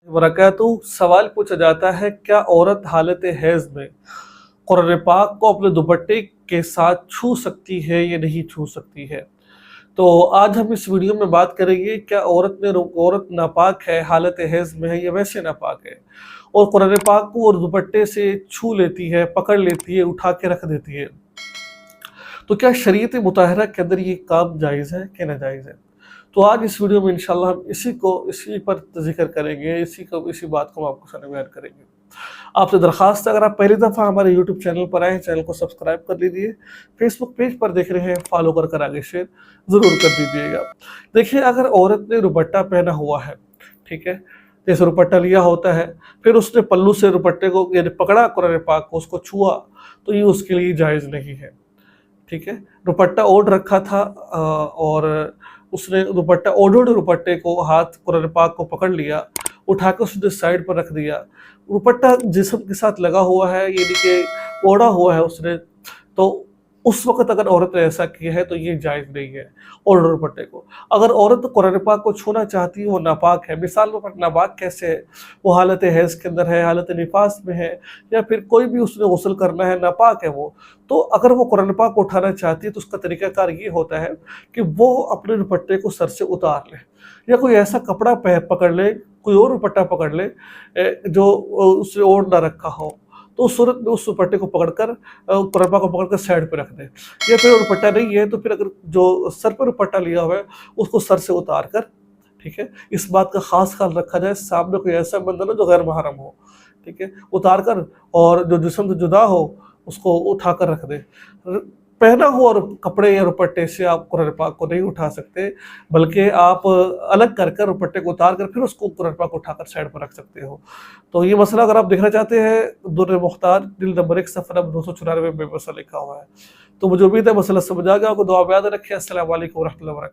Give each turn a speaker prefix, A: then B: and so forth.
A: वरकतु सवाल पूछा जाता है, क्या औरत हालत हैज़ में कुरान पाक को अपने दुपट्टे के साथ छू सकती है या नहीं छू सकती है। तो आज हम इस वीडियो में बात करेंगे, क्या औरत नापाक है, हालत हैज़ में है या वैसे नापाक है, और कुरान पाक को और दुपट्टे से छू लेती है, पकड़ लेती है, उठा के रख देती है, तो क्या शरीयत मुताहरा के अंदर ये काम जायज़ है कि नाजायज़ है। तो आज इस वीडियो में इंशाल्लाह हम इसी पर ज़िक्र करेंगे, इसी बात को हम आपको सामने बयान करेंगे। आपसे दरख्वास्त है, अगर आप पहली दफ़ा हमारे यूट्यूब चैनल पर आए हैं, चैनल को सब्सक्राइब कर लीजिए। फेसबुक पेज पर देख रहे हैं, फॉलो कर आगे शेयर ज़रूर कर दीजिएगा। देखिए, अगर औरत ने दुपट्टा पहना हुआ है, ठीक है, जैसे दुपट्टा लिया होता है, फिर उसने पल्लू से दुपट्टे को यानी पकड़ा कुरान पाक को, उसको छुआ, तो ये उसके लिए जायज़ नहीं है। ठीक है, दुपट्टा ओढ़ रखा था और उसने ओढ़े दुपट्टे को हाथ कुरान पाक को पकड़ लिया, उठाकर उसने साइड पर रख दिया। दुपट्टा जिस्म के साथ लगा हुआ है, यानी कि ओढ़ा हुआ है उसने, तो उस वक़्त अगर औरत ने ऐसा किया है तो ये जायज़ नहीं है ओढ़े दुपट्टे को। अगर औरत कुरान पाक को छूना चाहती है, वो नापाक है, मिसाल पर नापाक कैसे है, वो हालत हैज़ के अंदर है, हालत निफास में है, या फिर कोई भी उसने गुस्ल करना है, नापाक है वो, तो अगर वो कुरान पाक को उठाना चाहती है तो उसका तरीक़ाकार ये होता है कि वो अपने दुपट्टे को सर से उतार ले, या कोई ऐसा कपड़ा पकड़ ले, कोई और दुपट्टा पकड़ ले जो उसने ओढ़ ना रखा हो, तो उस सूरत में उस दुपट्टे को पकड़कर कुरान पाक को पकड़कर साइड पे रख दे। या फिर दुपट्टा नहीं है तो फिर अगर जो सर पर दुपट्टा लिया हुआ है उसको सर से उतार कर, ठीक है, इस बात का खास ख्याल रखा जाए सामने कोई ऐसा बंदा ना जो गैर महरम हो, ठीक है, उतार कर और जो जिस्म से जुदा हो उसको उठा कर रख दे। पहना हुआ और कपड़े या दुपट्टे से आप कुरान पाक को नहीं उठा सकते, बल्कि आप अलग कर दुपट्टे को उतार कर फिर उसको कुरान पाक उठाकर साइड पर रख सकते हो। तो ये मसला अगर आप देखना चाहते हैं, दुर्र मुख्तार जिल्द नंबर 1 सफ़ा नंबर 294 में मसला लिखा हुआ है। तो मुझे उम्मीद है मसला समझ आ गया, आपको दुआ में याद रखें। अस्सलामु अलैकुम व रहमतुल्लाहि व बरकातहू।